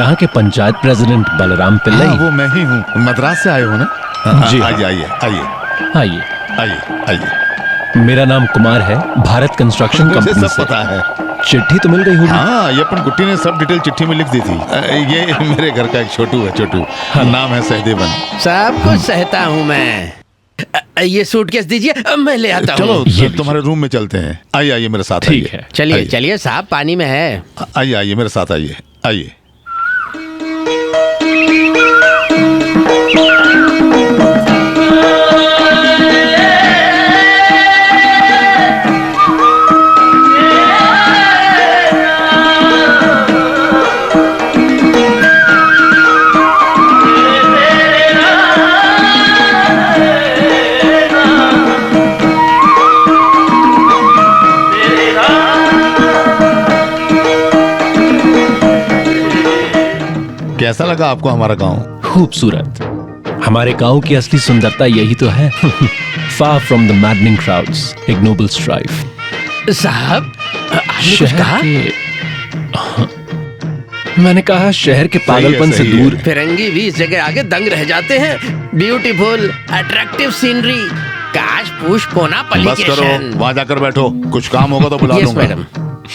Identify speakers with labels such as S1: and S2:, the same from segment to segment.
S1: यहाँ के पंचायत प्रेसिडेंट बलराम पिल्लई?
S2: हाँ, वो मैं ही हूँ। मद्रास से आए हो ना?
S1: जी
S2: आइए आइए आइए
S1: आइए।
S2: आइए आइए।
S1: मेरा नाम कुमार है, भारत कंस्ट्रक्शन
S2: मुझे
S1: कंपनी
S2: सब
S1: से।
S2: पता है।
S1: चिट्ठी तो मिल गई होगी।
S2: हाँ, ये अपन गुट्टी ने सब डिटेल चिट्ठी में लिख दी थी। ये मेरे घर का एक छोटू है, छोटू। नाम है सहदेवन।
S3: सब कुछ सहता हूँ मैं। ये सूटकेस दीजिए, मैं ले आता
S2: चलो
S3: हूँ।
S1: ये
S2: तुम्हारे रूम में चलते हैं। आइए आइए मेरे साथ
S1: ठीक
S2: आइए।
S1: है।
S3: चलिए
S2: आइए।
S3: चलिए साहब, पानी में है।
S2: आइए आइए मेरे साथ आइए आइए। कैसा लगा आपको हमारा गांव?
S1: खूबसूरत। हमारे गांव की असली सुंदरता यही तो है। Far from the maddening crowds, ignoble strife.
S3: साहब, आपने कुछ
S1: शहर
S3: कहा?
S1: मैंने कहा शहर के पागलपन से
S2: सही है।
S1: दूर।
S3: फिरंगी भी इस जगह आगे दंग रह जाते हैं। ब्यूटीफुल, अट्रैक्टिव सीनरी, काश पूछ कोना
S2: बस करो,
S3: पलिकेशन।
S2: वहां जाकर बैठो। कुछ काम होगा तो बुला
S3: यस
S2: लूंगा।
S3: मैडम।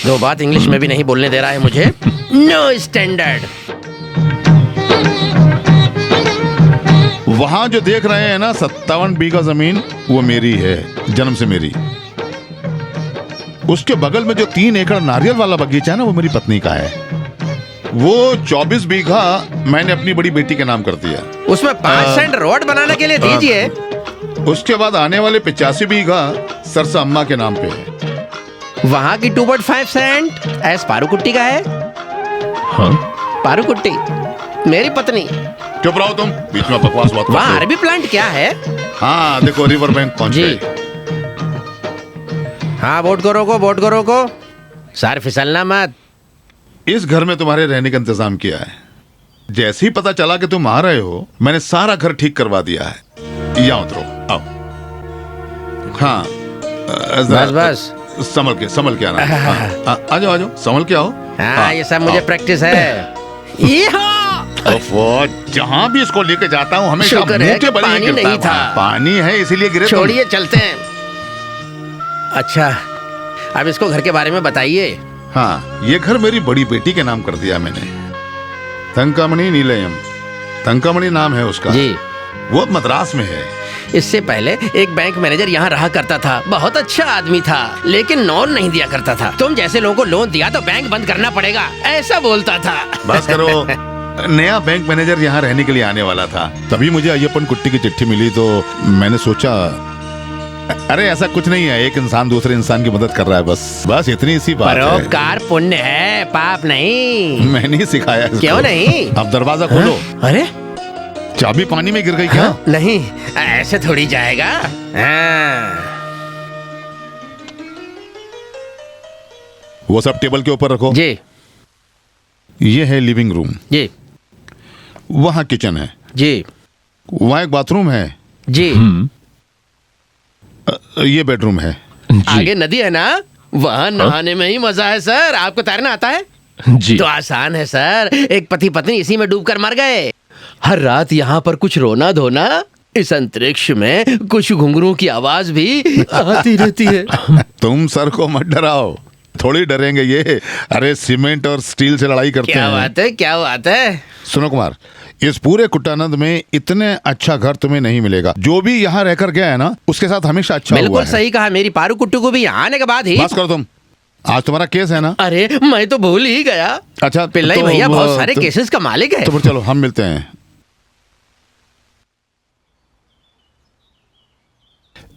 S3: दो बात इंग्लिश में भी नहीं बोलने दे रहा है मुझे। No standard.
S2: वहां जो देख रहे हैं ना 57 बीघा जमीन, वो मेरी है, जन्म से मेरी। उसके बगल में जो 3 एकड़ नारियल वाला बगीचा है ना, वो मेरी पत्नी का है। वो 24 बीघा मैंने अपनी बड़ी बेटी के नाम कर दिया।
S3: उसमें 5 सेंट रोड बनाने के लिए दीजिए।
S2: उसके बाद आने वाले 85 बीघा सरसा अम्मा के नाम पे है।
S3: वहाँ की 2.5 सेंट एस पारूकुट्टी का है।
S1: हाँ,
S3: पारूकुट्टी मेरी पत्नी।
S2: चुप रहो तुम, बीच में बकवास बात
S3: वहाँ
S2: करते
S3: अरबी प्लांट क्या है?
S2: हो। हाँ देखो, रिवर बैंक पहुंच
S3: जी।
S2: गए।
S3: हाँ, बोट को रोको, बोट को रोको। सर फिसलना मत।
S2: इस घर में तुम्हारे रहने का इंतजाम किया है। जैसे ही पता चला कि तुम आ रहे हो, मैंने सारा घर ठीक करवा दिया है। यहाँ उतरो, आओ। हाँ,
S3: बस बस।
S2: संभल के आना। हाँ, आ जाओ आ जाओ, संभल के आओ।
S3: हाँ, ये सब मुझे
S2: आओ।
S3: प्रैक्टिस है।
S2: ओफो, जहाँ भी इसको लेके जाता हूँ हमेशा
S3: शुक्र है
S2: मुंह के
S3: कि
S2: बल ही
S3: पानी
S2: गिरता
S3: नहीं
S2: है।
S3: था।
S2: पानी है इसीलिए गिरे तुम।
S3: छोड़िए, चलते हैं। अच्छा, अब इसको घर के बारे में बताइए।
S2: हाँ, ये घर मेरी बड़ी बेटी के नाम कर दिया मैंने। तंकामणि नीलयम, तंकामणि नाम है उसका।
S3: जी।
S2: वो अब मद्रास में है।
S3: इससे पहले एक बैंक मैनेजर यहाँ रहा करता था। बहुत अच्छा आदमी था, लेकिन लोन नहीं दिया करता था। तुम जैसे लोगों को लोन दिया तो बैंक बंद करना पड़ेगा, ऐसा बोलता था।
S2: बस करो। नया बैंक मैनेजर यहाँ रहने के लिए आने वाला था, तभी मुझे अय्यप्पन कुट्टी की चिट्ठी मिली, तो मैंने सोचा अरे ऐसा कुछ नहीं है, एक इंसान दूसरे इंसान की मदद कर रहा है, बस इतनी सी बात है।
S3: परोपकार पुण्य है, पाप नहीं।
S2: मैंने ही सिखाया इसको।
S3: क्यों नहीं?
S2: अब दरवाजा खोलो।
S3: अरे
S2: चाबी पानी में गिर गई क्या?
S3: हाँ? नहीं, ऐसे थोड़ी जाएगा। हाँ।
S2: वो सब टेबल के ऊपर रखो।
S3: जी
S2: ये है लिविंग रूम,
S3: जी
S2: वहाँ किचन है,
S3: जी
S2: वहाँ एक बाथरूम है,
S3: जी।
S2: ये बेडरूम है।
S1: जी
S3: आगे नदी है ना, वहाँ नहाने में ही मजा है सर। आपको तैरना आता है?
S1: जी।
S3: तो आसान है सर। एक पति पत्नी इसी में डूबकर मर गए। हर रात यहाँ पर कुछ रोना धोना, इस अंतरिक्ष में कुछ घुंघरू की आवाज भी आती रहती है।
S2: तुम सर को मत डराओ, थोड़ी डरेंगे ये। अरे सीमेंट और स्टील से लड़ाई करते
S3: क्या
S2: हैं।
S3: बात है, क्या बात है।
S2: सुनो कुमार, इस पूरे कुट्टानंद में इतने अच्छा घर तुम्हें नहीं मिलेगा। जो भी यहाँ रहकर गया है ना, उसके साथ हमेशा अच्छा हुआ
S3: बिल्कुल
S2: है।
S3: सही कहा। मेरी पारू कुट्टू को भी यहाँ आने के बाद ही।
S2: बस करो तुम, आज तुम्हारा केस है ना?
S3: अरे मैं तो भूल ही गया।
S2: अच्छा
S3: पिल्लई
S2: तो
S3: भैया बहुत
S2: वो-
S3: सारे
S2: तो-
S3: केसेस का मालिक है।
S2: तो फिर चलो हम मिलते हैं।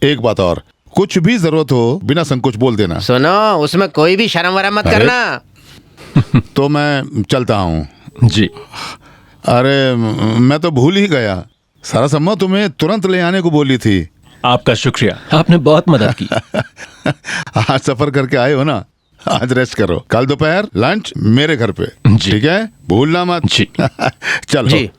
S2: एक बात और, कुछ भी जरूरत हो बिना संकोच बोल देना।
S3: सुनो, उसमें कोई भी शर्म वरम मत
S2: अरे।
S3: करना।
S2: तो मैं चलता हूँ।
S1: जी।
S2: अरे मैं तो भूल ही गया, सरसम्मा तुम्हें तुरंत ले आने को बोली थी।
S1: आपका शुक्रिया, आपने बहुत मदद की।
S2: आज सफर करके आए हो ना, आज रेस्ट करो। कल दोपहर लंच मेरे घर पे,
S1: जी।
S2: ठीक है? भूलना मत।
S1: जी।
S2: चलो।
S3: जी।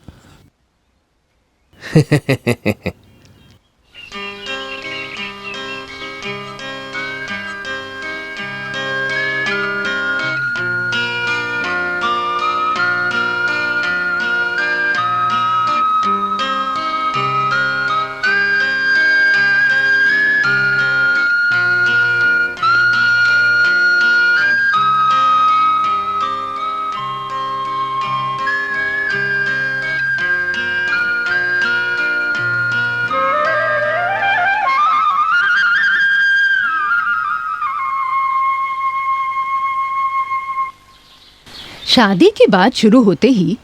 S4: शादी की बात शुरू होते ही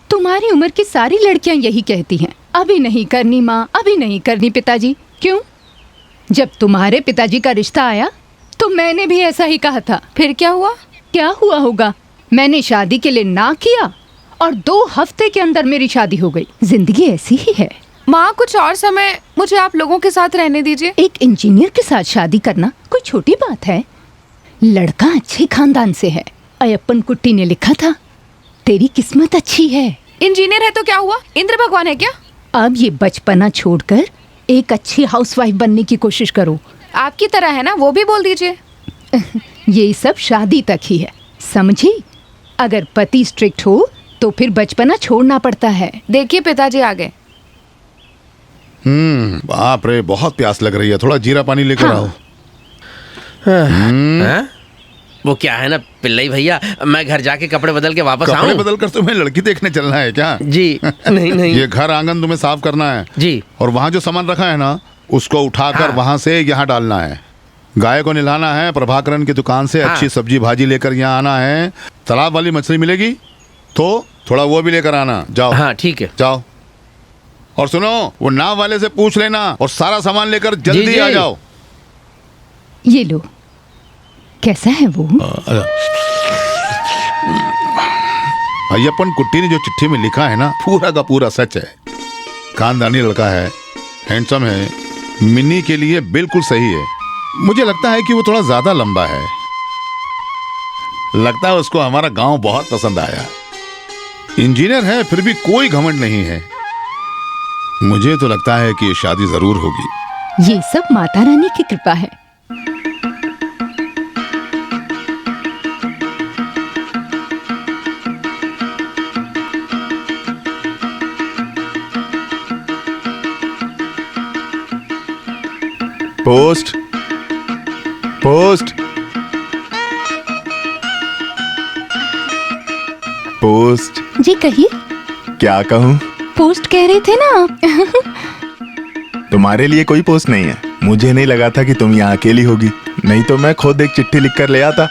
S4: तुम्हारी उम्र की सारी लड़कियां यही कहती हैं, अभी नहीं करनी माँ, अभी नहीं करनी पिताजी। क्यों? जब तुम्हारे पिताजी का रिश्ता आया तो मैंने भी ऐसा ही कहा था।
S5: फिर क्या हुआ?
S4: क्या हुआ होगा? मैंने शादी के लिए ना किया और 2 हफ्ते के अंदर मेरी शादी हो गई। जिंदगी ऐसी ही है।
S5: माँ, कुछ और समय मुझे आप लोगों के साथ रहने दीजिए।
S4: एक इंजीनियर के साथ शादी करना कोई छोटी बात है? लड़का अच्छे खानदान से है। अयप्पन कुट्टी ने लिखा था, तेरी किस्मत अच्छी है।
S5: इंजीनियर है तो क्या हुआ? इंद्र भगवान है क्या?
S4: अब ये बचपना छोड़कर एक अच्छी हाउसवाइफ बनने की कोशिश करो।
S5: आपकी तरह है ना, वो भी बोल दीजिए।
S4: ये सब शादी तक ही है, समझी? अगर पति स्ट्रिक्ट हो तो फिर बचपना छोड़ना पड़ता है।
S5: देखिए पिताजी आ गए।
S2: बाप रे, बहुत प्यास लग रही है, थोड़ा जीरा पानी लेकर
S4: हाँ।
S2: आओ।
S3: हाँ? वो क्या है ना पिल्लई भैया, मैं घर जाके कपड़े बदल के वापस
S2: कपड़े
S3: आऊं?
S2: बदल कर तुम्हें लड़की देखने चलना है क्या?
S3: जी नहीं नहीं
S2: ये घर आंगन तुम्हें साफ करना है
S3: जी।
S2: और वहाँ जो सामान रखा है ना उसको उठाकर
S3: हाँ।
S2: वहाँ से यहाँ डालना है। गाय को नहलाना है, प्रभाकरन की दुकान से
S3: हाँ।
S2: अच्छी सब्जी भाजी लेकर यहाँ आना है। तालाब वाली मछली मिलेगी तो थोड़ा वो भी लेकर आना। जाओ।
S3: हाँ ठीक है।
S2: जाओ। और सुनो, वो नाव वाले से पूछ लेना और सारा सामान लेकर जल्दी
S3: जी।
S2: आ जाओ।
S4: ये लो, कैसा है वो?
S2: अय्यप्पन कुट्टी ने जो चिट्ठी में लिखा है ना, पूरा का पूरा सच है। खानदानी लड़का है, हैंडसम है, मिन्नी के लिए बिल्कुल सही है। मुझे लगता है कि वो थोड़ा ज्यादा लंबा है। लगता है उसको हमारा गांव बहुत पसंद आया। इंजीनियर है फिर भी कोई घमंड नहीं है। मुझे तो लगता है कि ये शादी जरूर होगी।
S4: ये सब माता रानी की कृपा है।
S6: Post post post.
S4: जी कहिए।
S6: क्या कहूँ?
S4: पोस्ट कह रहे थे ना आप।
S6: तुम्हारे लिए कोई पोस्ट नहीं है। मुझे नहीं लगा था कि तुम यहाँ अकेली होगी, नहीं तो मैं खुद एक चिट्ठी लिखकर ले आता।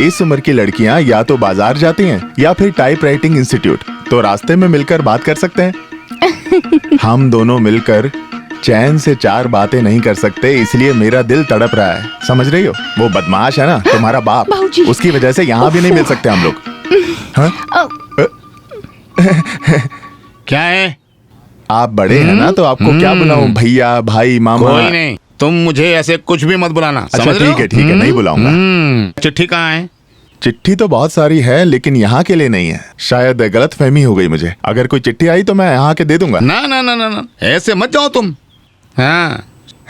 S6: इस उम्र की लड़कियाँ या तो बाजार जाती हैं या फिर टाइप राइटिंग इंस्टीट्यूट, तो रास्ते में मिलकर बात कर सकते हैं। हम दोनों मिलकर चैन से 4 बातें नहीं कर सकते, इसलिए मेरा दिल तड़प रहा है। समझ रही हो? वो बदमाश है ना तुम्हारा बाप,
S4: बाबूजी।
S6: उसकी वजह से यहाँ भी नहीं मिल सकते हम लोग। हाँ?
S2: क्या है?
S6: आप बड़े हैं ना, तो आपको क्या बुलाऊं? भैया, भाई, मामा?
S2: कोई नहीं, तुम मुझे ऐसे कुछ भी मत बुलाना।
S6: अच्छा
S2: समझ रहे हो?
S6: ठीक है, नहीं बुलाऊंगा।
S2: चिट्ठी कहाँ है?
S6: चिट्ठी तो बहुत सारी है लेकिन यहाँ के लिए नहीं है। शायद गलत फहमी हो गई मुझे। अगर कोई चिट्ठी आई तो मैं यहाँ के दे दूंगा।
S2: ना ना ना ना ना, ऐसे मत जाओ तुम। हाँ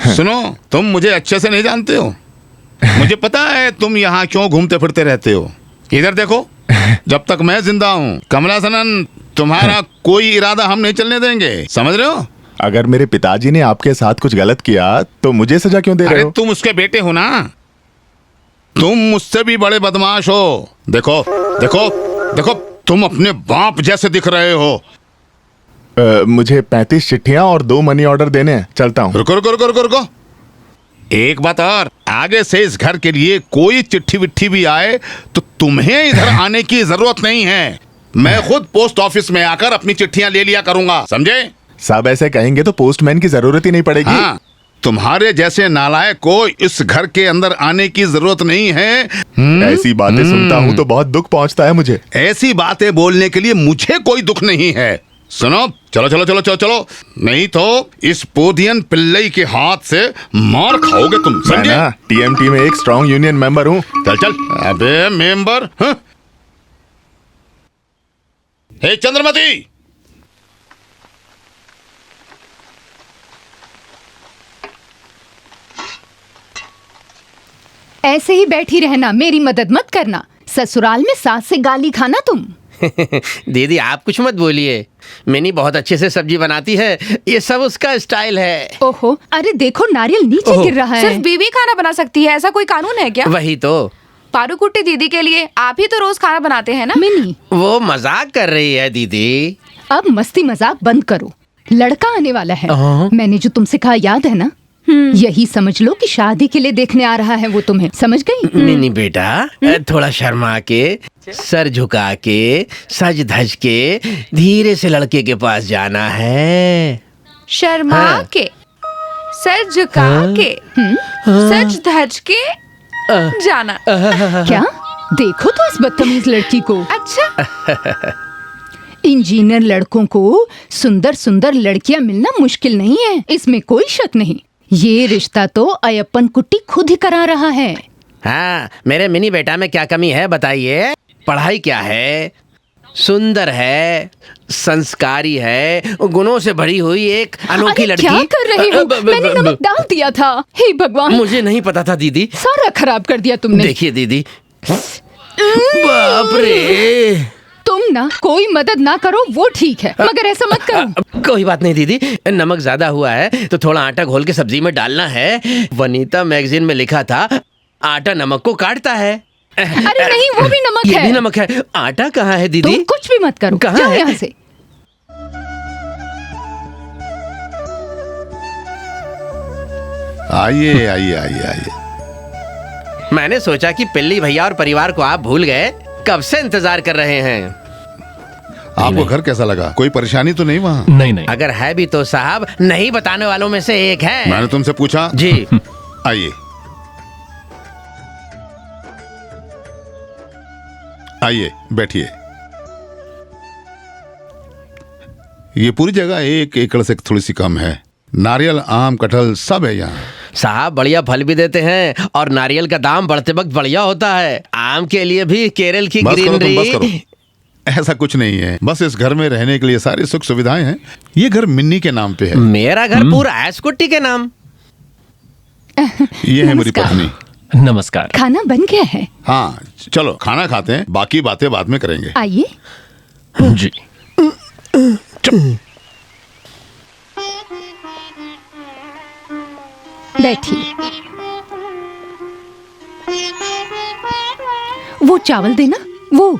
S2: सुनो, तुम मुझे अच्छे से नहीं जानते हो। मुझे पता है तुम यहाँ क्यों घूमते फिरते रहते हो। इधर देखो, जब तक मैं जिंदा हूँ कमला सनन, तुम्हारा कोई इरादा हम नहीं चलने देंगे। समझ रहे हो?
S6: अगर मेरे पिताजी ने आपके साथ कुछ गलत किया तो मुझे सजा क्यों दे रहे
S2: अरे
S6: हो?
S2: तुम उसके बेटे हो ना, तुम मुझसे भी बड़े बदमाश हो। देखो देखो देखो, तुम अपने बाप जैसे दिख रहे हो।
S6: मुझे 35 चिट्ठियां और 2 मनी ऑर्डर देने हैं। चलता हूँ।
S2: रुको रुको रुको रुको रुको, एक बात और, आगे से इस घर के लिए कोई चिट्ठी विट्ठी भी आए तो तुम्हें इधर आने की जरूरत नहीं है। मैं खुद पोस्ट ऑफिस में आकर अपनी चिट्ठियां ले लिया करूंगा, समझे?
S6: सब ऐसे कहेंगे तो पोस्टमैन की जरूरत ही नहीं पड़ेगी।
S2: हाँ, तुम्हारे जैसे नालायक को इस घर के अंदर आने की जरूरत नहीं है।
S6: ऐसी बातें सुनता हूँ तो बहुत दुख पहुँचता है मुझे।
S2: ऐसी बातें बोलने के लिए मुझे कोई दुख नहीं है। सुनो, चलो चलो चलो चलो चलो, नहीं तो इस पोदियन पिल्लई के हाथ से मार खाओगे तुम,
S6: मैं
S2: समझे?
S6: ना टीएमटी में एक स्ट्रॉन्ग यूनियन मेंबर हूँ।
S2: चल चल। अबे मेंबर, हाँ? हे चंद्रमती,
S4: ऐसे ही बैठी रहना, मेरी मदद मत करना। ससुराल में सास से गाली खाना तुम।
S3: दीदी आप कुछ मत बोलिए, मिनी बहुत अच्छे से सब्जी बनाती है, ये सब उसका स्टाइल है।
S4: ओहो, अरे देखो नारियल नीचे
S3: ओहो।
S4: गिर रहा है।
S5: सिर्फ बीवी खाना बना सकती है, ऐसा कोई कानून है क्या?
S3: वही तो।
S5: पारूकुट्टी दीदी के लिए आप ही तो रोज खाना बनाते हैं ना?
S4: मिनी,
S3: वो मजाक कर रही है दीदी।
S4: अब मस्ती मजाक बंद करो। लड़का आने वाला है।
S3: हाँ।
S4: मैंने जो तुमसे कहा याद है ना? यही समझ लो कि शादी के लिए देखने आ रहा है वो तुम्हें। समझ गई?
S3: मिनी बेटा, थोड़ा शर्मा के सर झुका के सज धज के धीरे से लड़के के पास जाना है।
S5: शर्मा
S3: हाँ।
S5: के, सर झुका के, सच धज के जाना।
S4: क्या देखो तो इस बदतमीज लड़की को।
S5: अच्छा,
S4: इंजीनियर लड़कों को सुंदर सुंदर लड़कियां मिलना मुश्किल नहीं है, इसमें कोई शक नहीं। ये रिश्ता तो अयप्पन कुट्टी खुद ही करा रहा है।
S3: हाँ, मेरे मिनी बेटा में क्या कमी है बताइए? पढ़ाई क्या है? सुंदर है, संस्कारी है, गुणों से भरी हुई एक अनोखी
S4: अरे
S3: लड़की।
S4: क्या कर रहे हो? मैंने नमक डाल दिया था। हे भगवान,
S3: मुझे नहीं पता था दीदी।
S4: सारा खराब कर दिया तुमने।
S3: देखिए दीदी, बाप रे।
S4: तुम ना कोई मदद ना करो वो ठीक है, मगर ऐसा मत करो।
S3: कोई बात नहीं दीदी, नमक ज्यादा हुआ है तो थोड़ा आटा घोल के सब्जी में डालना है। वनीता मैगजीन में लिखा था आटा नमक को काटता है।
S4: अरे नहीं, वो भी नमक
S3: ये
S4: है।
S3: भी नमक है। आटा कहाँ है दीदी?
S4: तुम कुछ भी मत करो,
S3: कहाँ
S4: जाओ
S3: है?
S4: यहाँ से।
S2: आइए आइए आइए आइए।
S3: मैंने सोचा कि पिल्ली भैया और परिवार को आप भूल गए, कब से इंतजार कर रहे हैं।
S2: आपको घर कैसा लगा? कोई परेशानी तो नहीं वहाँ?
S1: नहीं नहीं,
S3: अगर है भी तो साहब नहीं बताने वालों में से एक है।
S2: मैंने तुमसे पूछा।
S3: जी।
S2: आइए आइए बैठिए। ये पूरी जगह 1 एकड़ से थोड़ी सी कम है। नारियल, आम, कटहल सब है यहाँ।
S3: साहब बढ़िया फल भी देते हैं और नारियल का दाम बढ़ते वक्त बढ़िया होता है। आम के लिए भी केरल की
S2: बस करो तुम, बस
S3: ग्रीनरी।
S2: करो। ऐसा कुछ नहीं है, बस इस घर में रहने के लिए सारी सुख सुविधाएं हैं। ये घर मिन्नी के नाम पे है।
S3: मेरा घर पूरा ऐसकुट्टी के नाम।
S2: ये है मेरी
S4: नमस्कार।
S2: पत्नी।
S1: नमस्कार।
S4: खाना बन गया है,
S2: हाँ चलो खाना खाते हैं, बाकी बातें बाद में करेंगे।
S4: आइए।
S1: जी।
S4: बैठिए। वो चावल देना, वो।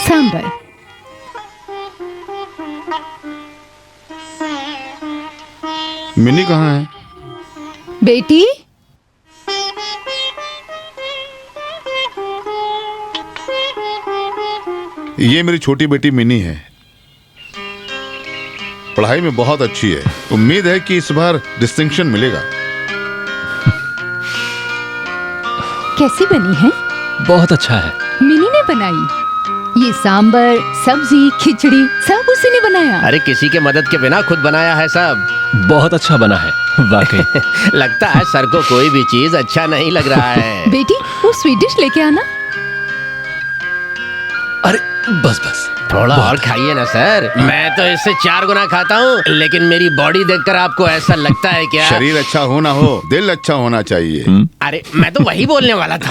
S4: सांबर।
S2: मिन्नी कहाँ है?
S4: बेटी,
S2: ये मेरी छोटी बेटी मिनी है। पढ़ाई में बहुत अच्छी है। उम्मीद है कि इस बार डिस्टिंक्शन मिलेगा।
S4: कैसी बनी है?
S1: बहुत अच्छा है।
S4: मिनी ने बनाई। ये सांबर, सब्जी, खिचड़ी सब उसी ने बनाया।
S3: अरे किसी के मदद के बिना खुद बनाया है सब।
S1: बहुत अच्छा बना है वाकई।
S3: लगता है सर को कोई भी चीज अच्छा नहीं लग रहा है।
S4: बेटी, वो स्वीट डिश लेके आना।
S1: अरे बस बस,
S3: थोड़ा और खाइए ना सर। मैं तो इससे 4 गुना खाता हूँ, लेकिन मेरी बॉडी देखकर आपको ऐसा लगता है क्या?
S2: शरीर अच्छा हो ना हो, दिल अच्छा होना चाहिए।
S3: अरे मैं तो वही बोलने वाला था।